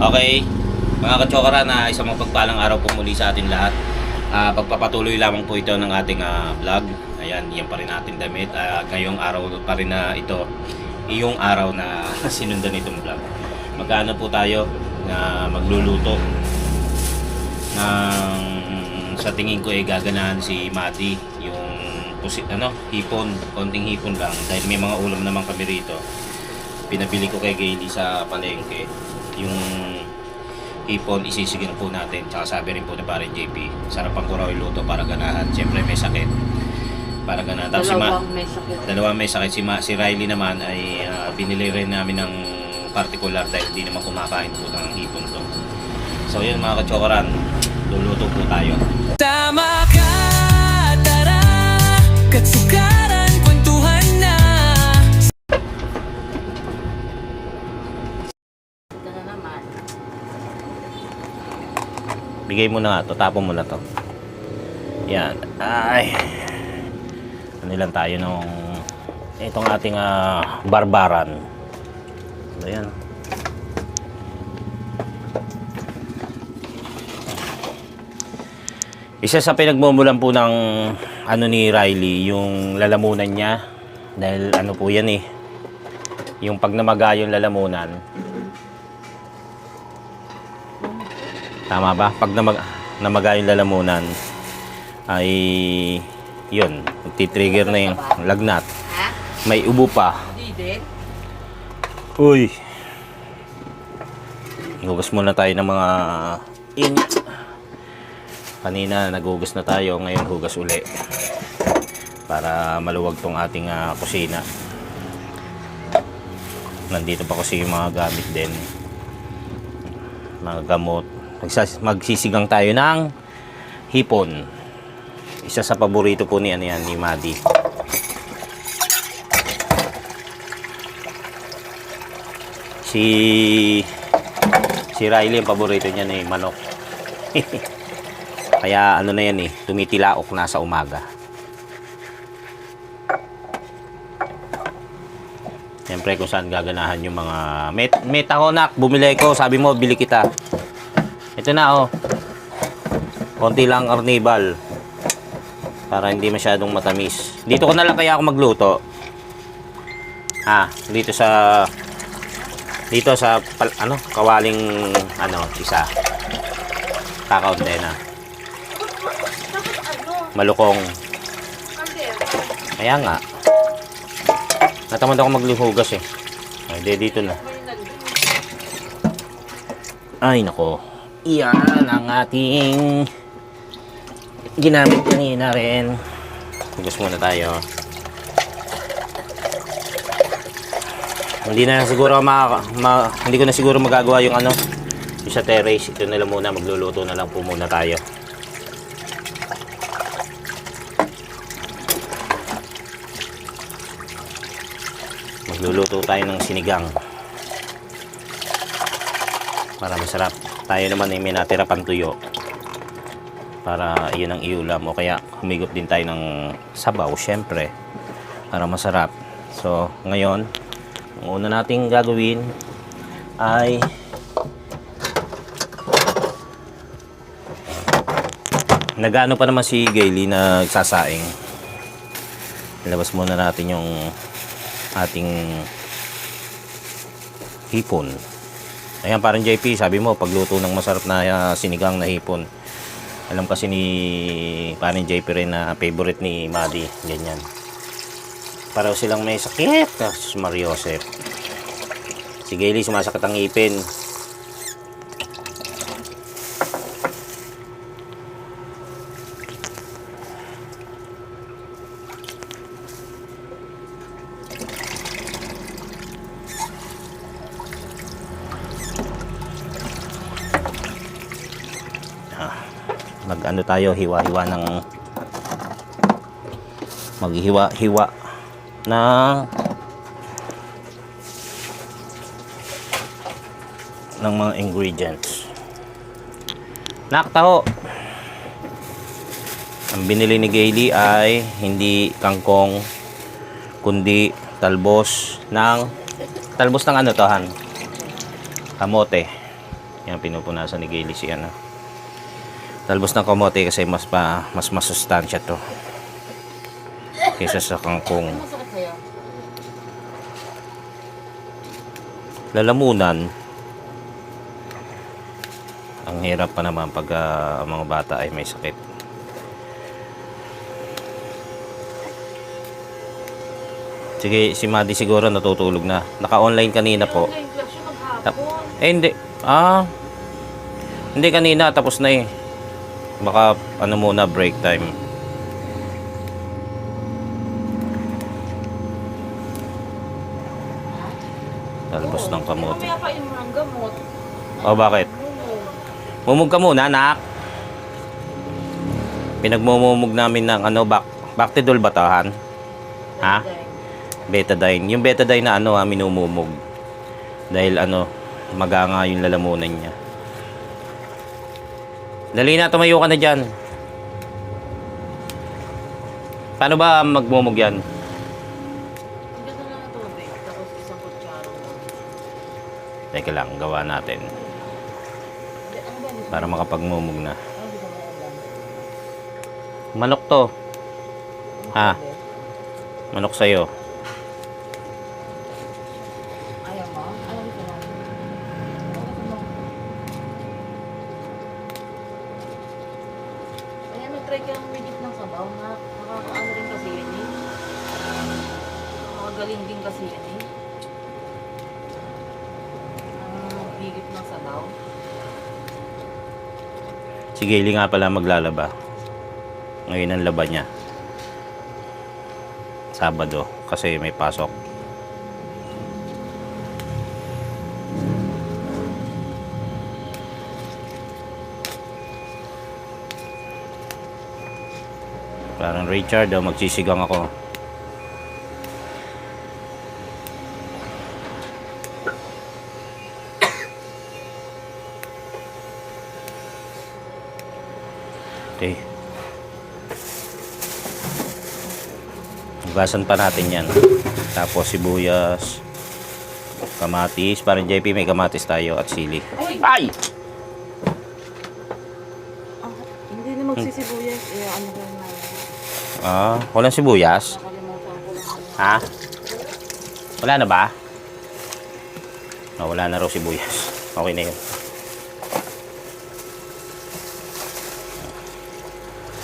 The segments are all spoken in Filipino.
Okay, mga katsokara, na isang mapagpalang araw po muli sa atin lahat. Pagpapatuloy lamang po ito ng ating vlog. Ayan, yan pa rin natin damit. Ngayong araw pa rin na ito, iyong araw na sinundan itong vlog. Magkano po tayo na magluluto ng, sa tingin ko gaganahan si Madi, yung hipon, konting hipon lang dahil may mga ulam naman kami rito. Pinabili ko kay Gaily sa palengke yung hipon, isisigang po natin. Tsaka sabi rin po na parang JP, sarapan ko raw iluto para ganahan. Siyempre may sakit, para ganahan. Tapos dalawang may sakit. Si Riley naman ay binili rin namin ng particular dahil hindi naman kumakain po ng hipon to. So yun mga katsokaran, luluto po tayo. Tama ka, tara, katsukaran, kwentuhan na. Bigay mo na nga to, tapon mo na to. Yan. Ay. Ano lang tayo nung itong ating barbaran. Ayan. Isa sa pinagmumulan po ng ni Riley, yung lalamunan niya. Dahil ano po yan yung pag namaga yung lalamunan. Tama ba? Pag namaga yung lalamunan ay yun, magti-trigger na yung lagnat. May ubo pa. Uy. Hugas muna tayo ng mga kanina naghugas na tayo, ngayon hugas uli para maluwag tong ating kusina. Nandito pa kasi yung mga gamit din, mga gamot. Magsisigang tayo ng hipon. Isa sa paborito po ni Madi. Si Riley, ang paborito niya na manok. Kaya ano na yan tumitilaok na sa umaga. Siyempre kung saan gaganahan yung mga may tahonak, bumili ko, sabi mo bili kita. Ito na konti lang arnibal para hindi masyadong matamis. Dito ko na lang kaya ako magluto. Dito sa kawaling isa. Kakaunti na. Malukong. Kaya nga. Natamad ako magluhugas Ay, dito na. Ay, nako. Iyan ang ating ginamit kanina rin. Hugas muna tayo. Hindi ko na siguro magagawa yung yung sa terrace. Ito na lang muna, magluluto na lang po muna tayo. Magluluto tayo ng sinigang para masarap. Tayo naman may natira pang tuyo para yun ang iulam, o kaya humigop din tayo ng sabaw syempre para masarap. So ngayon ang una nating gagawin ay nagano pa naman si Gaily nagsasaing. Ilabas muna natin yung ating hipon. Ayan, parang JP, sabi mo pagluto ng masarap na sinigang na hipon. Alam kasi ni parang JP rin na favorite ni Madi, ganyan. Pareho silang may sakit. Mariosep. Si Gaily sumasakit ang ngipin. Mag-ano tayo, hiwa-hiwa ng maghiwa-hiwa ng mga ingredients. Naktaho. Ang binili ni Gaily ay hindi kangkong kundi talbos ng kamote. Yan, pinupunasan ni Gailey si ano. Talbos ng kamote kasi mas masustansya to kaysa sa kangkong. Masakit sa'yo? Lalamunan. Ang hirap pa naman pag ang mga bata ay may sakit. Sige, si Maddie siguro natutulog na. Naka-online kanina po. Online class yun maghapon. Hindi. Hindi kanina. Tapos na eh. Baka ano muna, break time. Talbos ng kamote. Mamaya pa yung mga gamot. O bakit? Oo. Mumug ka muna, anak. Pinagmumumug namin ng ano, Bactidol ba tahan? Ha? Betadine. Yung betadine na ano minumumug. Dahil ano, maganga yung lalamunan niya. Dali na, tumayo ka na dyan. Paano ba magmumug yan? Ang ganda lang ng tubig. Tapos isang kutsara. Teka lang, gawa natin. Ano ba? Para makapagmumug na. Ano ba alam? Manok to. Ha? Manok sa'yo. Ayaw mo? Ano gusto mo? Ano gusto mo? Ayan, mag-try ka ng minute ng sabaw na nakakaano rin kasi yun eh. Makagaling din kasi yun eh. Bigit ng sabaw. Si Gailey nga pala maglalaba. Ngayon ang laba niya. Sabado. Kasi may pasok. Parang Richard magsisigang ako. Okay. Hugasan pa natin yan. Tapos sibuyas, kamatis. Parang JP may kamatis tayo at sili. Ay! Hindi na magsisibuyas. Ano ko na. Walang sibuyas? Nakalimutan ko lang. Ha? Wala na ba? Wala na raw sibuyas. Okay na yun.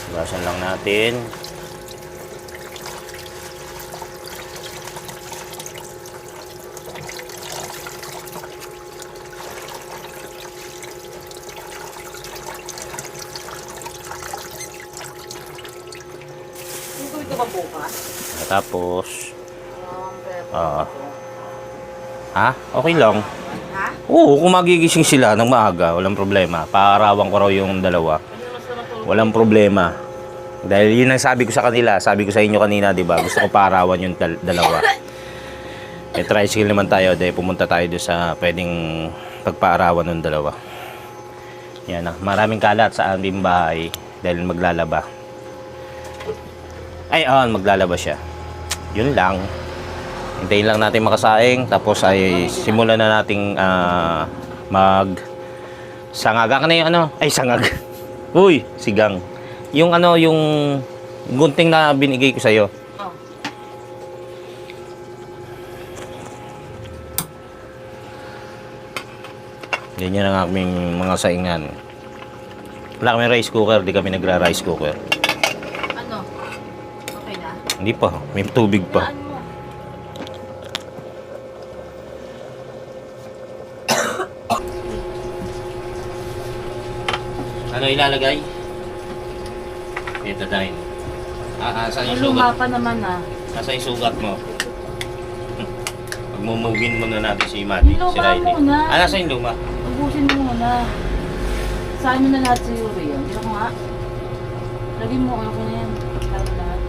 Hugasan lang natin. Tutuloy ka ba bukas? Tapos, Pero... ha? Okay lang. Ha? Oo, kung magigising sila ng maaga, walang problema. Paarawan ko raw yung dalawa. Walang problema. Dahil yun ang sabi ko sa kanila, sabi ko sa inyo kanina, di ba? Gusto ko paarawan yung dalawa. May tricycle naman tayo, dahil pumunta tayo doon sa pwedeng pagpaarawan ng dalawa. Yan na, maraming kalat sa aming bahay dahil maglalaba. Ay, maglalaba siya. Yun lang. Hintayin lang natin makasaing, tapos ay simulan na nating sangag. Ano yung ano? Ay, sangag. Uy, sigang. Yung ano, yung gunting na binigay ko sa'yo. Oh. Ganyan ang aming mga saingan. Wala kami rice cooker, di kami nagra-rice cooker. Ano? Okay na? Hindi pa, may tubig pa. Saan mo? Ano ilalagay? Betadine. Saan yung Luma sugat? pa naman Saan yung sugat mo? Pagmumugin muna natin si Maddie, Yung si luma Riley. muna. Nasa yung luma? Ubusin mo muna. Saan mo na lahat sa Yuri yun? Dito ko nga. Lagyan mo, ano ko na yan. Saan mo lahat.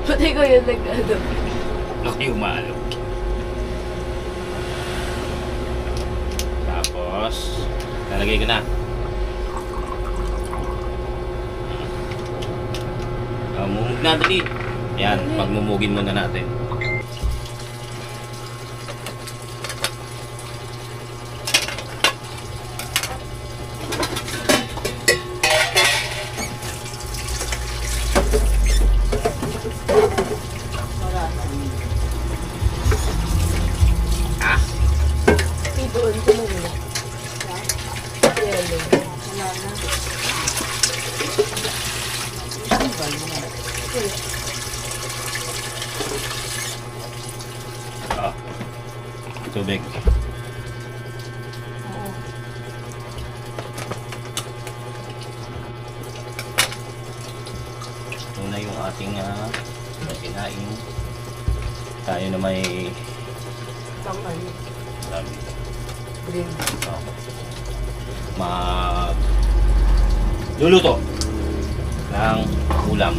Pati ko yun nag-ano. Laki umalo. Tapos, lalagay ko na. Mumug na, dali. Yan, pagmumugin muna natin. doon sa Manila. Yelo. Wala na. Ano ba yun? Ah. Tubig. Oo. Ito na yung ating kinain. Tayo na may Pang ano. sabi, Green. mag luluto ng ulam.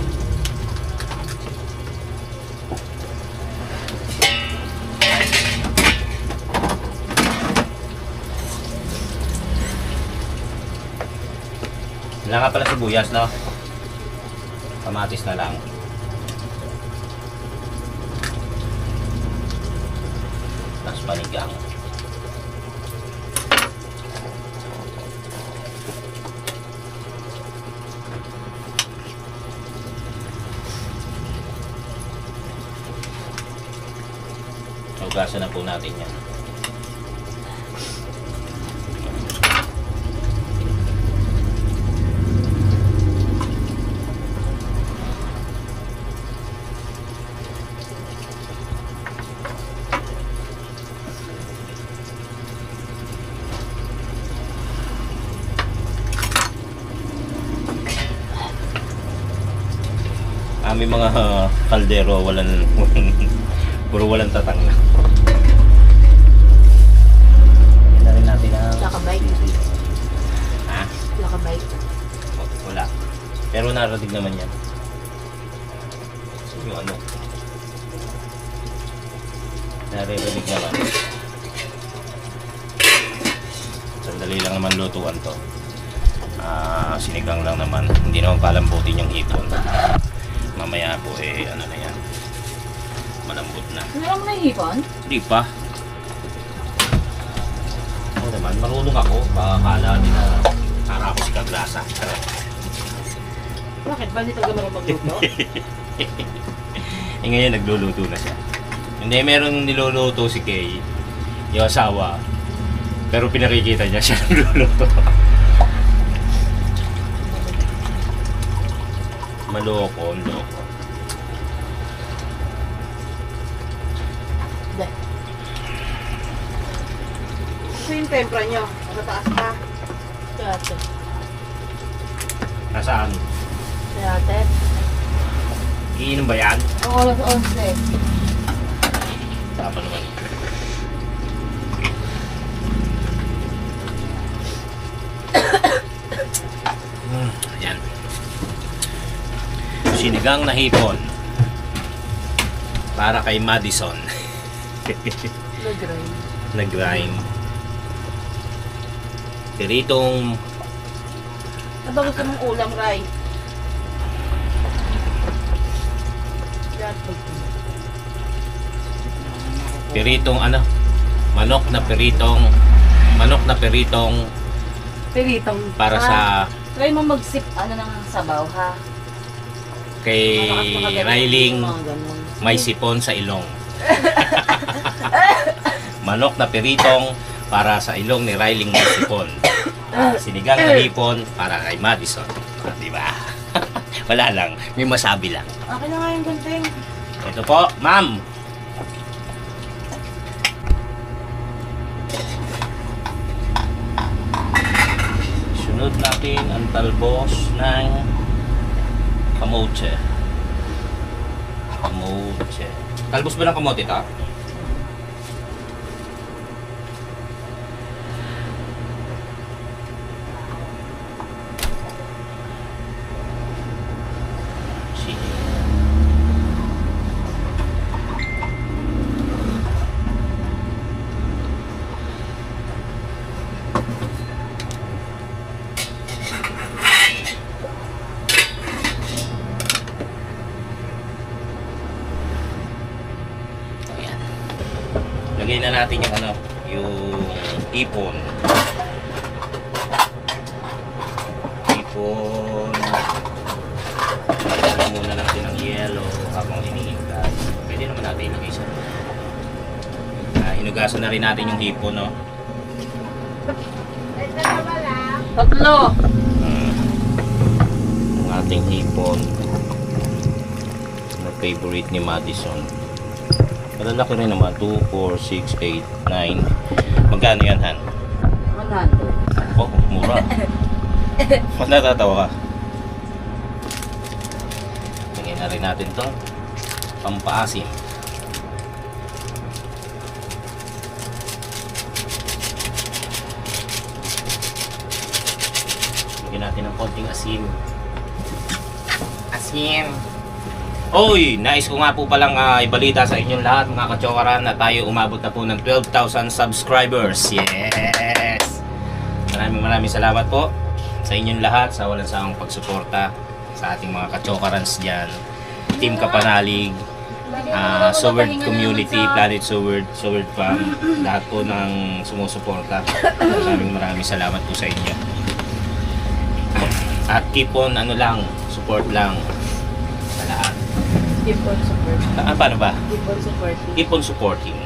Wala nga pala sibuyas, no? Kamatis na lang. Tapos panigang. Hugasan na po natin yan. Aming mga kaldero walang puro walang tatang na. Yan na rin natin ang Lakabike. Ha? Lakabike. Wala. Pero narating naman yan. Yung ano? Naririnig naman. Sandali lang naman lutuan to. Sinigang lang naman. Hindi naman palambutin yung hipon. Mamaya po ano na yan. Malambot na. Ano lang na hipon? Hindi pa. Ano naman, marunong ako. Baka akala nila para ako si Kagrasa. Bakit? Ba hindi talaga marunong magluto? Ngayon nagluluto na siya. Hindi, meron niluluto si Kay, yung asawa. Pero pinakikita niya siya nagluluto. Maloko, loko. Hindi. Ito yung tempra nyo. Matataas pa. Kaya Nasaan? Kaya Iinom ba yan? Oo, alas 11. Tapa naman. Ayan. Sinigang na hipon. Para kay Madison. Nag-grind. Nag-grind. Piritong Ano ba gusto mong ulam, Ray? piritong ano? Manok na piritong Piritong. para sa Try mo mag-sip ano ng sabaw, ha? kay Malakas makagaling Railing yung mga ganun. may sipon sa ilong. Manok na piritong para sa ilong ni Railing may sipon. Sinigang na hipon para kay Madison. Di ba? Wala lang, may masabi lang. Akin na nga yung gunting. Ito po, ma'am. Sunod natin ang talbos ng kamote. Kamote. Talbos ba ng kamote ito? Sige. Ayan. Lagay na natin yung ano, yung ipon. Ipon. Lagyan muna natin ng yelo habang inihigas. Pwede naman natin ilagay sa hinugasan na rin natin yung hipon, no? Tatlo. Ang ating hipon na favorite ni Madison. Malalaki rin naman. 2, 4, 6, 8, 9. Magkano yan, Han? 100. Oh, mura. Mas natatawa ka. Tingnan na rin natin to. Pampaasim. Lagyan natin ng konting asim. Asim. Oy, nais ko nga po palang ibalita sa inyong lahat mga kachokaran na tayo umabot na po ng 12,000 subscribers. Yes! Maraming salamat po sa inyong lahat sa walang sawang pagsuporta sa ating mga kachokarans dyan. Team Kapanalig, Soward Community, Planet Soward, Soward Farm, lahat po ng sumusuporta. Maraming salamat po sa inyo. At keep on support lang sa lahat. Keep on support. Paano ba? Keep on supporting. Keep on supporting.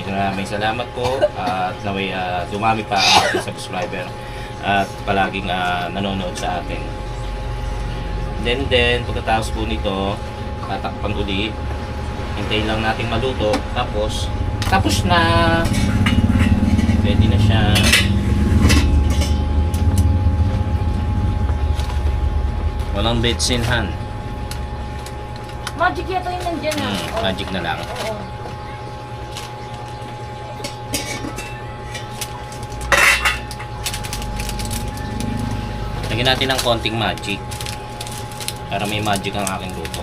Maraming salamat po at naway dumami pa ang ating subscriber at palaging nanonood sa atin. Then pagkatapos po nito tatakpan uli, hintayin lang natin maluto, tapos na, ready na siya. Walang betsinhan. Magic yata yun nandyan ah. Magic na lang. Oo. Lagyan natin ng konting magic para may magic ang aking luto.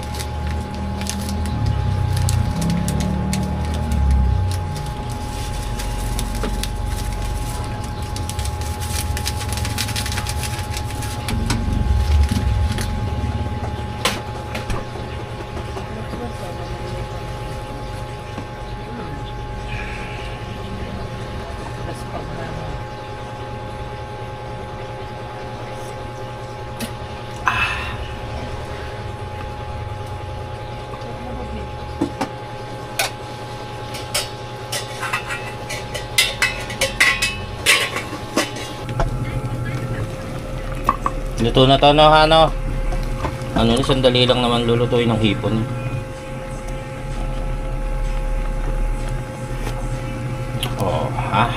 Luto na to, no, Hano? Ano ni, sandali lang naman lulutuin ng hipon. Oh, ha?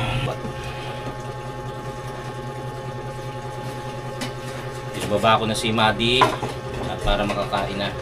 Pinababa ko na si Madi at para makakain na.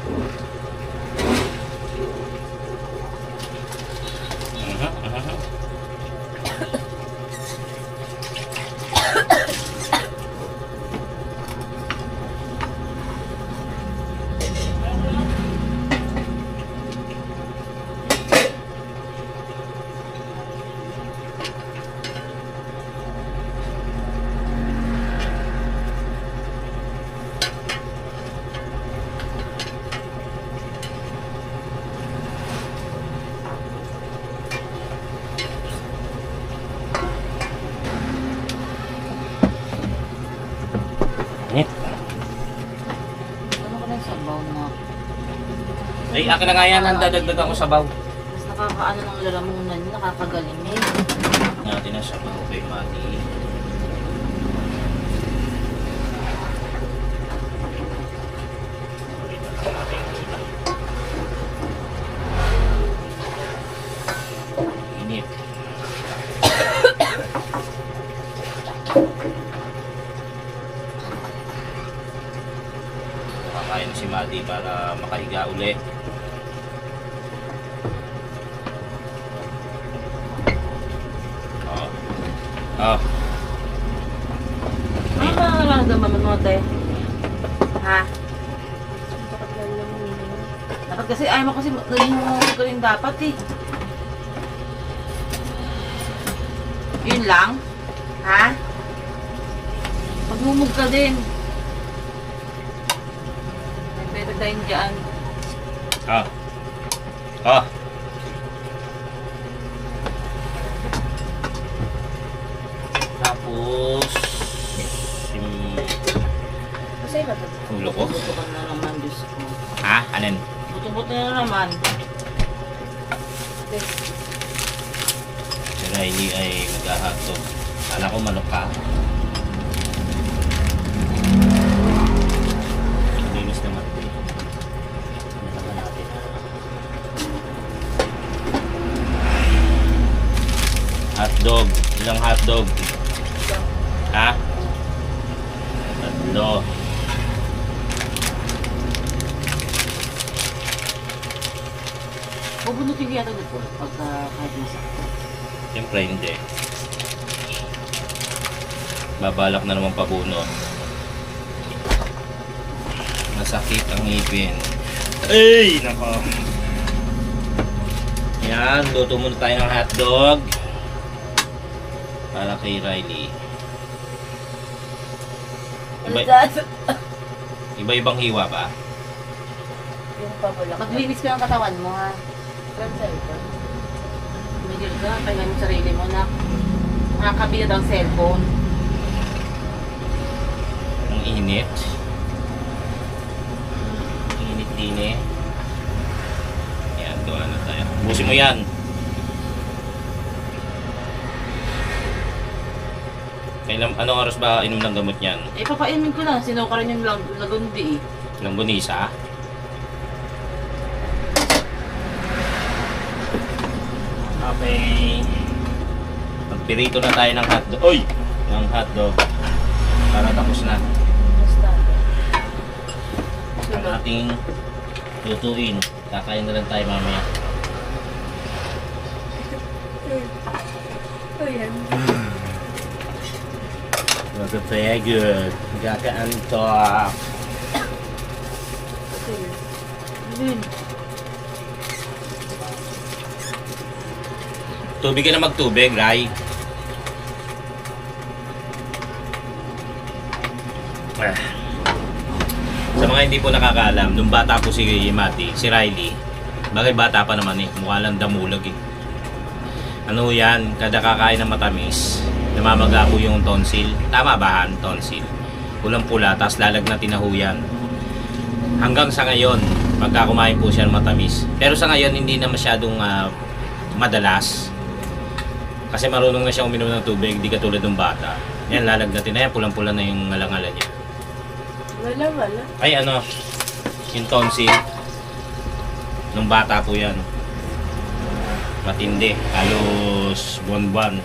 Ano ko na yung sabaw na? Ay, akin na nga yan. Ang dadagdagan ko sabaw. Mas nakakaano ng lalamunan yun, nakakagaling eh. Natin na sabaw kay Madi. Init. Kakain si Madi para makahiga uli. Oh. Ano ba ang nararamdaman mo, te? Ha? Dapat kasi, ayaw mo kasi naging ko rin dapat eh. Yun lang? Ha? Magmumug ka din. May pwede tayong dyan. Ah. Ah. Tapos Masaya ba ito? ulo ko. Buto ka na naman, Diyos ko. Ha? Anin? Buto-buto na naman. Yan Riley ay mag-hotdog. Kala ko manok ka. Linis naman. Natagal natin. Hotdog. Ilang hotdog? Ha? Tatlo. Bubunutin ko yata dito pagka kahit masakto. Siyempre hindi. Babalak na naman pabunot. Masakit ang ngipin. Ay! Nako. Yan, luto muna tayo ng hotdog. Para kay Riley. Iba-ibang hiwa ba? Yung pabulak. Maglinis ka ng katawan mo ha. Cellphone. Tumigil ka, pahinga yung sarili mo na nakakabila ang cellphone. Ang init. Init din eh. Yan, doon na tayo. Busin mo yan. Kailan, anong oras ba inom ng gamot niyan? Eh, papaimin ko lang. Sinuka rin yung lagundi eh. Langgonisa? Okay. Magpirito na tayo ng hotdog. Oy! Ng hotdog. Para tapos na. Basta. Ang ating lutuin. Kakain na lang tayo mamaya. Oh, yan. Very good. Kakaantok. Yun. Tubig ka na magtubig, Ray. Sa mga hindi po nakakaalam, nung bata po si Mati, si Riley, bakit bata pa naman eh, mukha lang damulag eh. Ano yan, kada kakain ng matamis, namamaga po yung tonsil. Tama ba, Han? Tonsil. Pulang-pula, tapos lalagnatin na ho yan. Hanggang sa ngayon, pagka kumain po siya ng matamis. Pero sa ngayon, hindi na masyadong madalas. Kasi marunong na siya uminom ng tubig, di katulad ng bata. Yan, lalagnatin na yan, pulang-pula na yung ngalangalan niya. Wala. Ay ano, yung tonsil. Nung bata po yan. Matindi, halos buwan-buwan.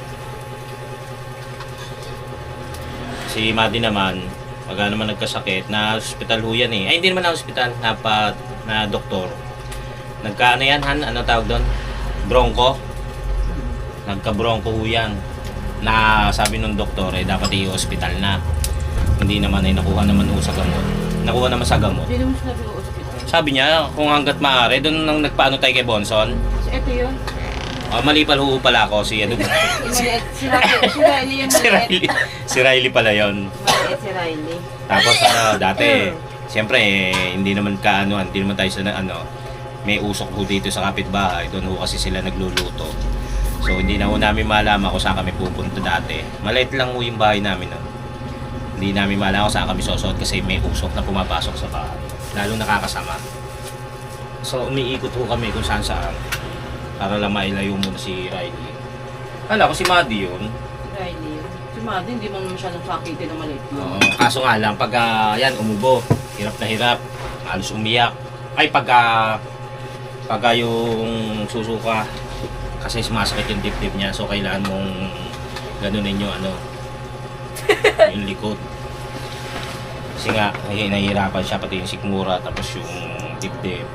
Si Madi naman, pag naman nagkasakit, na hospital ho yan eh. Ay hindi naman na hospital, na doktor. Nagka ano yan, Han? Ano tawag doon? Bronco? Nagka-bronco ho yan. Na sabi nung doktor eh, dapat i-hospital na. Hindi naman ay nakuha naman ho sa gamot. Nakuha naman sa gamot. Hindi naman sinabi ko hospital. Sabi niya, kung hanggat maaari, doon nang nagpaano tayo kay Bonson. So, ito yun. Mali pala ho pala ako, si ano ba? Yung maliit. Si Riley yung si maliit. Riley. Si Riley pala yon. Maliit si Riley. Tapos ano, dati, siyempre, hindi naman hindi naman tayo sa ano, may usok ho dito sa kapitbahay. Doon ho kasi sila nagluluto. So, hindi na ho namin malaman kung saan kami pupunta dati. Maliit lang ho yung bahay namin. No? Hindi namin malaman kung saan kami susuot kasi may usok na pumapasok sa bahay. Lalong nakakasama. So, umiikot ho kami kung saan saan. Para lang mailayo muna si Riley. Kala ko si Maddie yun. Riley yun. Si Maddie, hindi mo masyadong sakitin na maliit yun. Oo, kaso nga lang, pag yan, umubo, hirap na hirap, halos umiyak. Ay, pagka yung susuka, kasi sumasakit yung dibdib niya, so kailangan mong ganunin yung ano, yung likod. Kasi nga, nahihirapan siya, pati yung sikmura, tapos yung dibdib.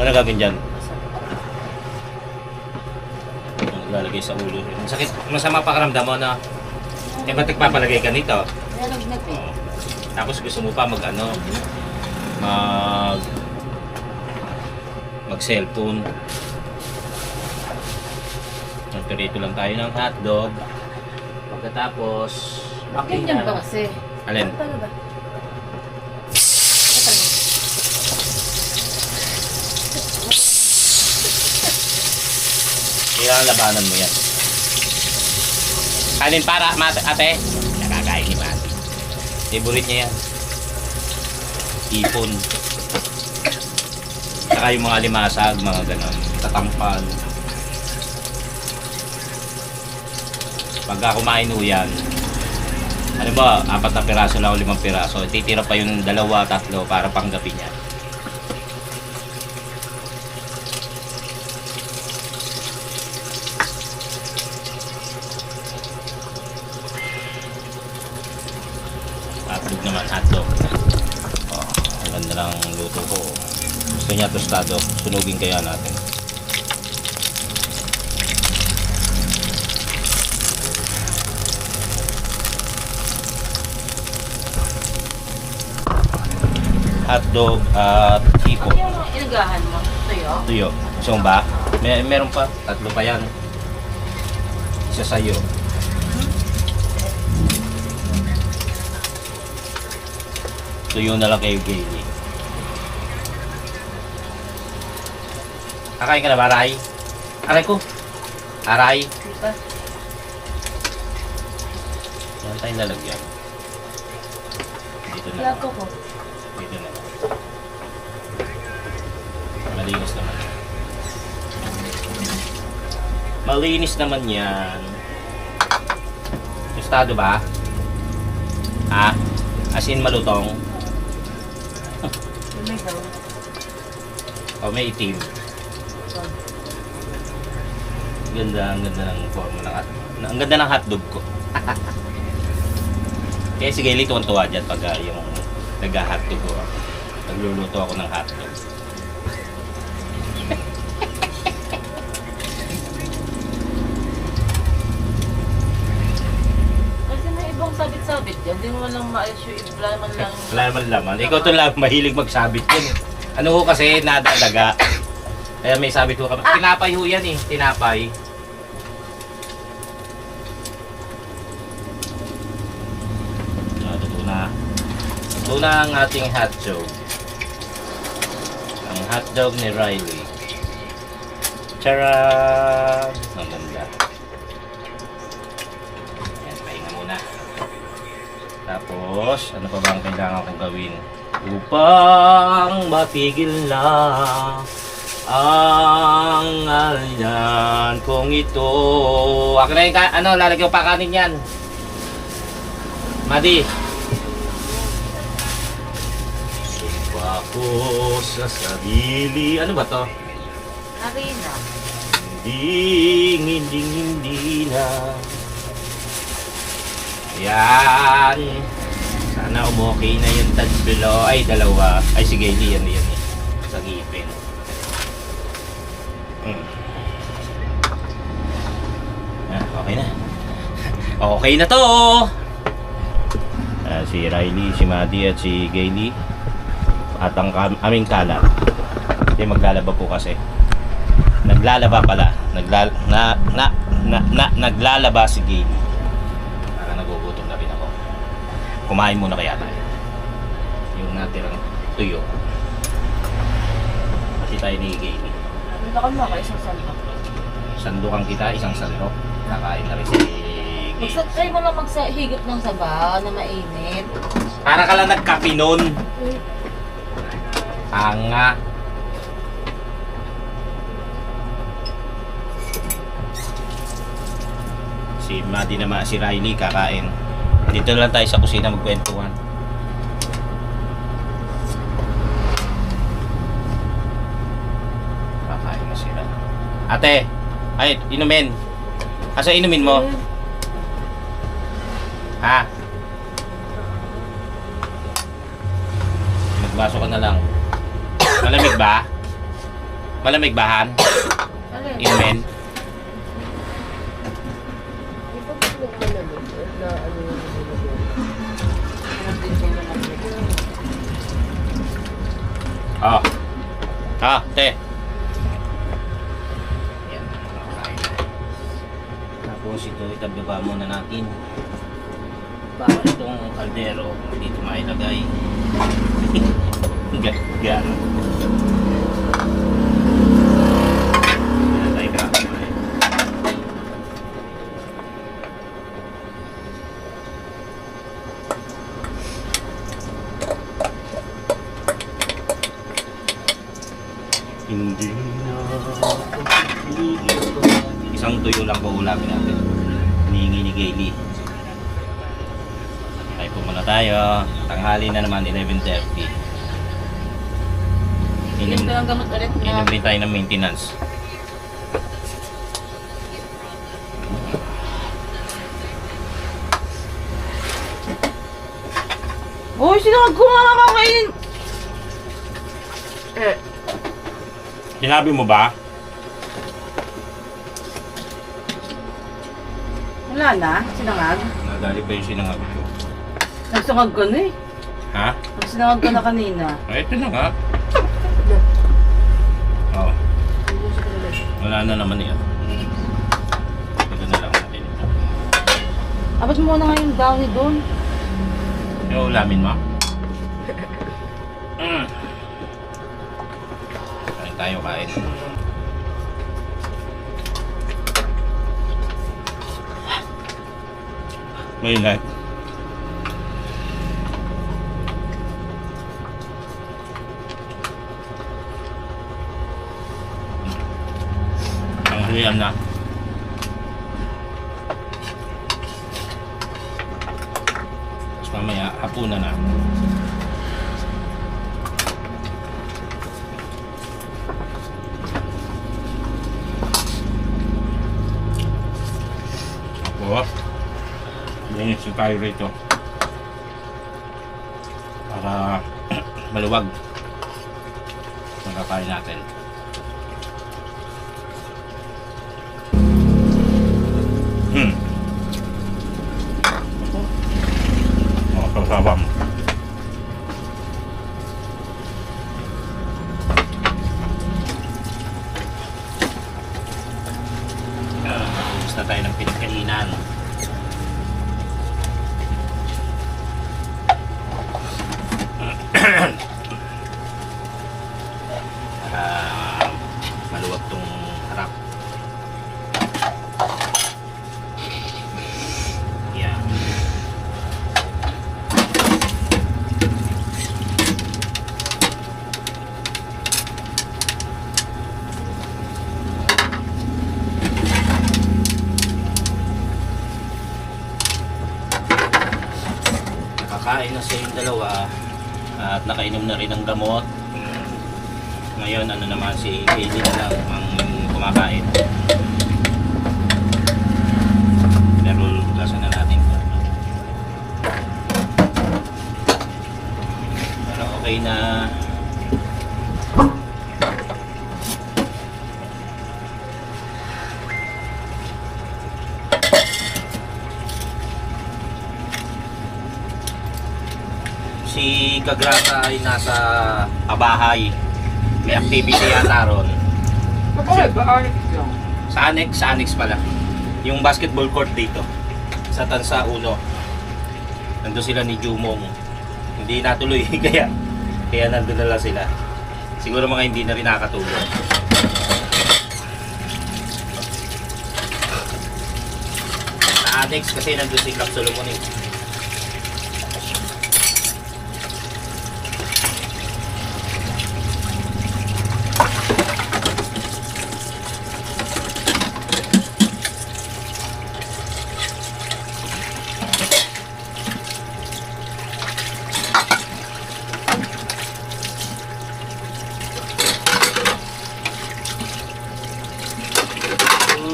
Ano gagawin dyan? Lalagay sa ulo. Sakit, masama pakaramdam mo na. Eh, ba't nagpapalagay ka nito? Kaya nagnat eh. Oo. Tapos gusto mo pa mag cellphone. Nagperito lang tayo ng hotdog. Pagkatapos, Ganyan ba kasi? alin? Talaga. Kailangan labanan mo yan. Kanin para, ate. Nakakain ni Mati. Favorite niya yan. Ipon. Saka yung mga limasag, mga ganon. Tatampal. Pagka kumain ho yan, ano ba, 4 na piraso lang o 5 piraso. Titira pa yung 2, 3 para panggabi niya. Hotdog naman, hotdog. Oh, ang ganda lang luto ko. Gusto niya tostado. Sunugin kaya natin. Hotdog at hipon. Ano yung inagahan mo? Tuyo? Tuyo. Gusto mo ba? Meron pa. 3 pa yan. Isa sa'yo. Tuyo na lang kayo, Gayle. Kakain ka na ba, Aray? Aray ko. Aray. Di ba? Yan tayong lalagyan. Dito na Lago lang. ko. Dito na lang. Malinis naman. Malinis naman yan. Tostado ba? Ha? As in malutong? May daw. O may itim? Ang ganda ng forma ng ang ganda ng hotdog ko. Kaya si Gayle tuwan-tuwa dyan pag yung nag-hotdog ko. Nagluluto ako ng hotdog. Kasi may ibang sabit-sabit yan. Hindi mo lang maayos yung ibla man lang. Wala naman laman. Ikaw to lang mahilig magsabit yan. Ano ko kasi nadadaga. Kaya may sabit ko kami. Tinapay ho yan eh. Tinapay. Ito na. Ito na ang ating hotdog. Ang hotdog ni Riley. Charan! Ang ganda. Ayan, pahinga muna. Tapos, ano pa ba ang kailangan kong gawin? Upang matigil na ang alyan kong ito. Ako na yung, lalagyan ko pa kanin yan. Madi. Sumpa ko sa sarili. Ano ba to? Harina. Hindi na. Yan. Sana umokay na yung touch below. Ay, 2. Ay, sige, yan eh. Sa ngipin. Okay na. Okay na to. Si Riley, si Maddie at si Gayle. At ang aming kalat. Hindi maglalaba po kasi. Naglalaba pala. Naglalaba si Gayle. Para nagugutom na rin ako. Kumain muna kaya tayo. Yung natirang tuyo. Kasi tayo ni Gayle. Ano ka mo? Isang sandok. Sandukan kita, isang sandok. Kakain na rin si Gayle. Try mo lang maghigop ng sabaw na mainit. Para ka lang nagkape nun. Tanga. Si Maddie naman, si Riley kakain. Dito lang tayo sa kusina magkwentuhan. Kakain na sila. Ate, ay, inumin. Asa inumin mo? Ha? Magbaso ka na lang. Malamig ba? Malamig ba, Han? Alin? Inumin? Oh. Ah, te. Yan. Okay. Tapos ito, itababa muna natin. Bawal itong kaldero. Dito mailagay. Gan. Ilagay ka. Isang tuyo lang po ulamin natin. Hinihingi ni Gailey. Tayo po muna tayo. Tanghali na naman, 11:30. Inom ko ng gamot ulit na. Inom rin tayo ng maintenance. Uy, sinangag ko nga kakainin. Sinabi mo ba? Wala na, sinangag. Nadali pa yung sinangag ko. Nagsangag ka na eh. Ha? Nagsinangag ka na kanina. Ay, ito na nga. Oh, wala na naman yan. Ito na lang natin ito. Abot mo na nga yung dahil doon. Yung ulamin mo? Kain tayo, kain. May ingat. Ang halian na. Tapos mamaya, hapunan na. Ako, linis tayo rito. Para maluwag. Magkakain natin. Sawam. Tapos na tayo ng pinagkainan. Para maluwag tong harap. Yeah. Nakakain na siya yung dalawa at nakainom na rin ng gamot. Ngayon ano naman si Katie na lang ang kumakain. Pero lasa na natin ito. Pero okay na. Si Kagrata ay nasa pabahay. May activity yata ron. Sa annex pala. Yung basketball court dito. Sa Tansa 1. Nandun sila ni Jumong. Hindi natuloy kaya nandun na lang sila. Siguro mga hindi na rin nakakatulog. Sa annex kasi nandun si Cap Solomon eh.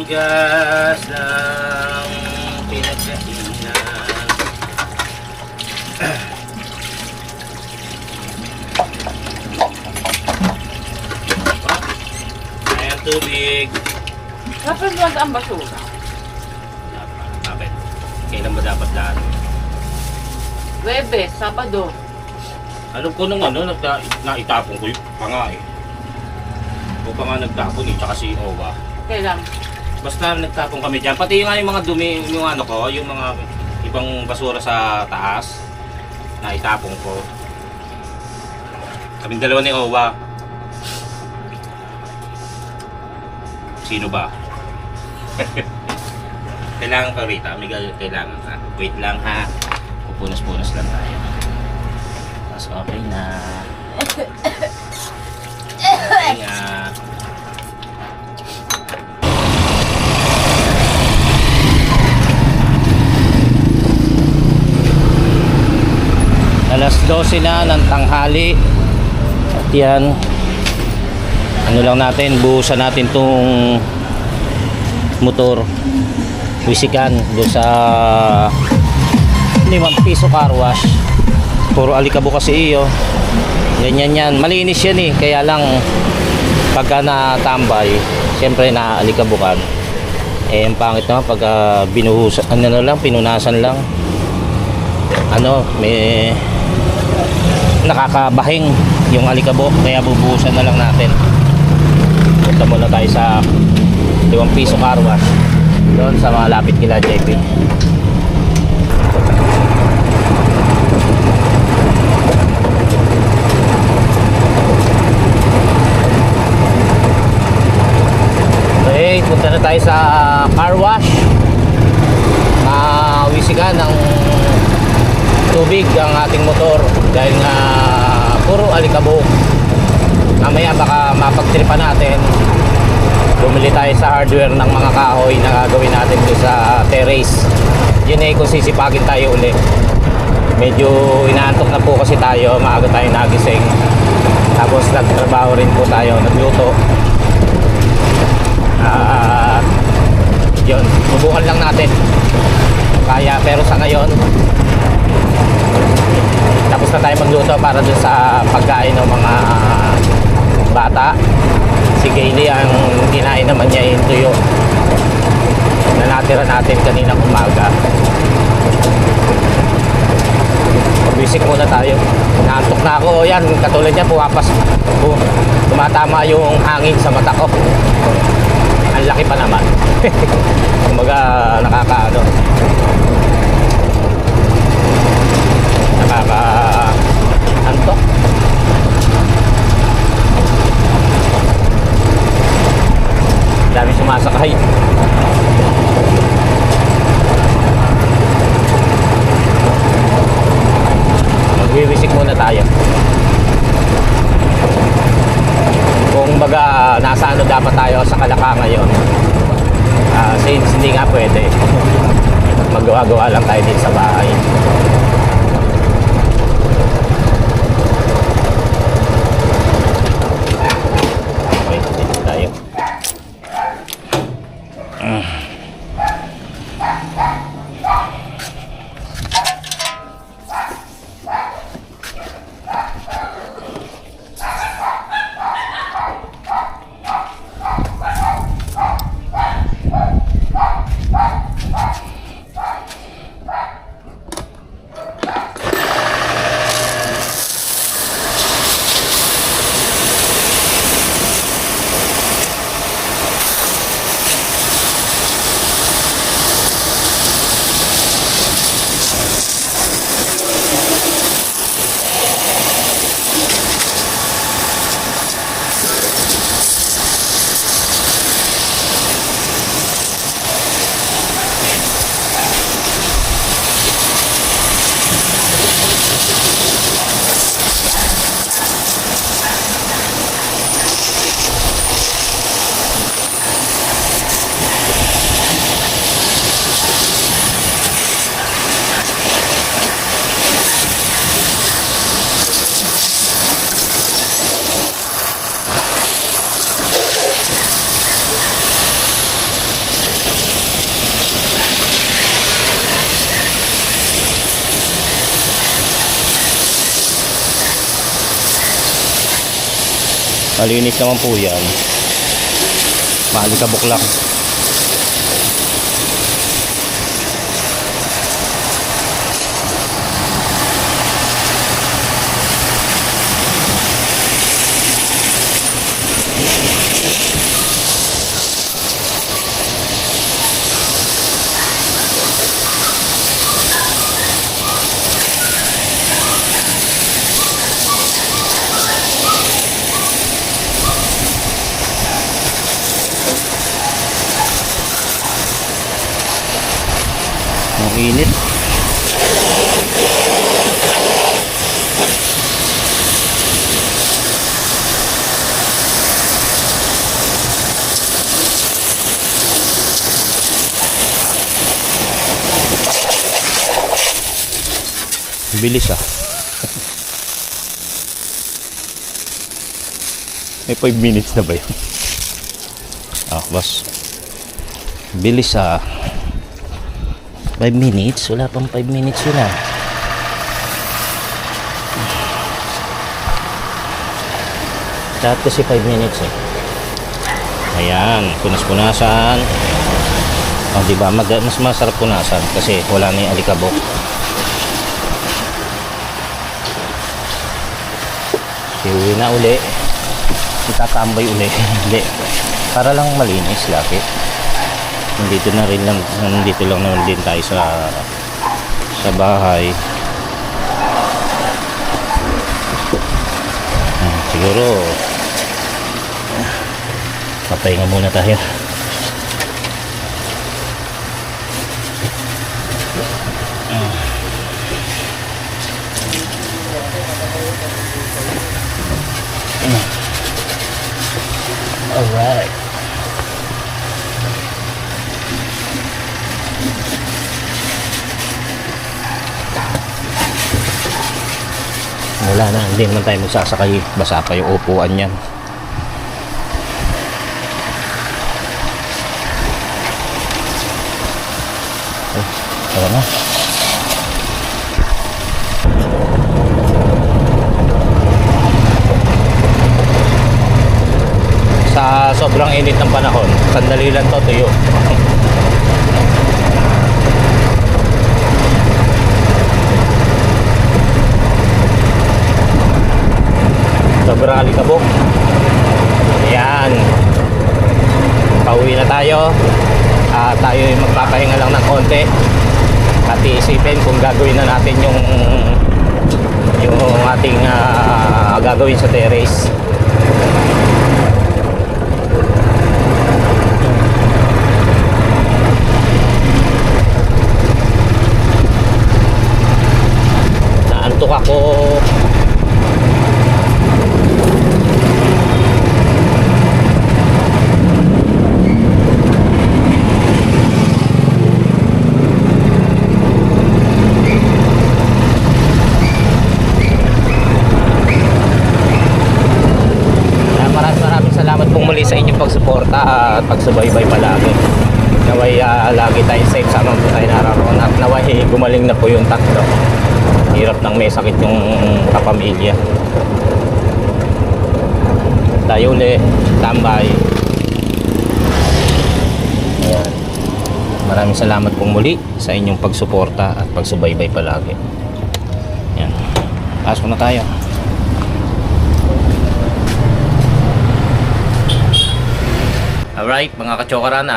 Hugas ng pinagkainan. Ayan tubig. Dapat ba ang basura? Dapat. Kailan ba dapat lahat? Webes, Sabado. Alam ko nung naitapon ko yung panga eh. O pa nga nagtapon eh, tsaka si Owa. Kailan? Basta nagtapon kami dyan. Pati yung mga dumi, yung yung mga ibang basura sa taas, na itapon ko. Kaming dalawa ni Owa. Sino ba? Kailangan ka Rita, may kailangan ka. Wait lang ha. Pupunas-punas lang tayo. Tapos okay na. Okay na. 12 na ng tanghali. At yan, ano lang natin, buhusan natin tong motor, wisikan doon sa 5 piso car wash. Puro alikabok kasi iyo, ganyan yan, malinis yan eh, kaya lang pagka natambay syempre naalikabukan. Eh ang pangit naman pagka binuhusan, ano na lang, pinunasan lang, ano, may nakakabahing yung alikabok, kaya bubuhusan na lang natin. Punta muna tayo sa 5 piso car wash doon sa malapit kila JP. Okay, punta na tayo sa car wash. Mawisikan ng tubig ang ating motor dahil nga puro alikabok. Mamaya baka mapagtripan natin, bumili tayo sa hardware ng mga kahoy na gagawin natin doon sa terrace. Yun eh kung sisipagin tayo uli. Medyo inaantok na po kasi tayo, maaga tayo nagising, tapos nagtrabaho rin po tayo, nagluto. Yun, subukan lang natin kaya, pero sa ngayon tapos na tayo magluto para dun sa pagkain ng mga bata. Si Kaylee, ang kinain naman niya yung tuyo na natira natin kaninang umaga. Bisik muna tayo, naantok na ako. Yan, katulad niya, tumatama yung hangin sa mata ko. Ang laki pa naman. Kumbaga nakaka-antok. Dami sumasakay. Magwiwisik muna tayo. Kung baga nasa ano dapat tayo, sa Kalaka ngayon, since hindi nga pwede, magawa-gawa lang tayo dito sa bahay. Okay, dito tayo. Malinis naman po yan, maalikabok lang. Ang init. Bilis ah. May 5 minutes na ba yun? Ah, boss. Bilis 5 minutes? Wala pang 5 minutes yun Lahat kasi 5 minutes Ayan, punas-punasan. O, diba? Mas masarap punasan kasi wala na yung alikabok. Siuwi na uli. Itatambay uli. Hindi. Para lang malinis lagi. Nandito lang naman din tayo sa bahay. Siguro papahinga muna tayo. Alright. Wala na, hindi naman tayo magsasakay. Basa pa yung upuan yan. Tara na. Sa sobrang init ng panahon, sandali lang to tuyo. Sobrang alikabok. Ayan. Pauwi na tayo. Tayo magpapahinga lang ng konti. At iisipin kung gagawin na natin yung ating gagawin sa terrace. Naantok ako. Salamat pong muli sa inyong pagsuporta at pagsubaybay palagi. Naway lagi tayo safe sa mga tayo nararoon at naway gumaling na po yung tatlo. Hirap nang may sakit yung kapamilya. Tayo ulit, tambay. Ayan. Maraming salamat pong muli sa inyong pagsuporta at pagsubaybay palagi. Ayan. Pasok na tayo. Alright mga kachokaran,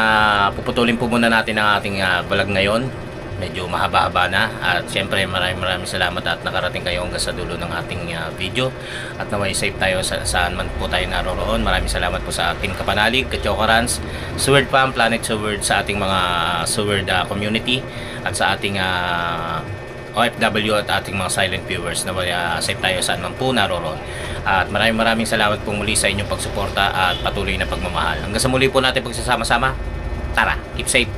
puputulin po muna natin ang ating vlog ngayon. Medyo mahaba-haba na at syempre maraming salamat at nakarating kayo hanggang sa dulo ng ating video. At naway safe tayo saan man po tayo naroroon. Maraming salamat po sa ating kapanalig, kachokarans, Sword Farm, Planet Sword, sa ating mga Sword community at sa ating OFW at ating mga silent viewers na safe tayo saan man po naroroon. At maraming salamat po muli sa inyong pagsuporta at patuloy na pagmamahal. Hanggang sa muli po natin pagsasama-sama. Tara, keep safe.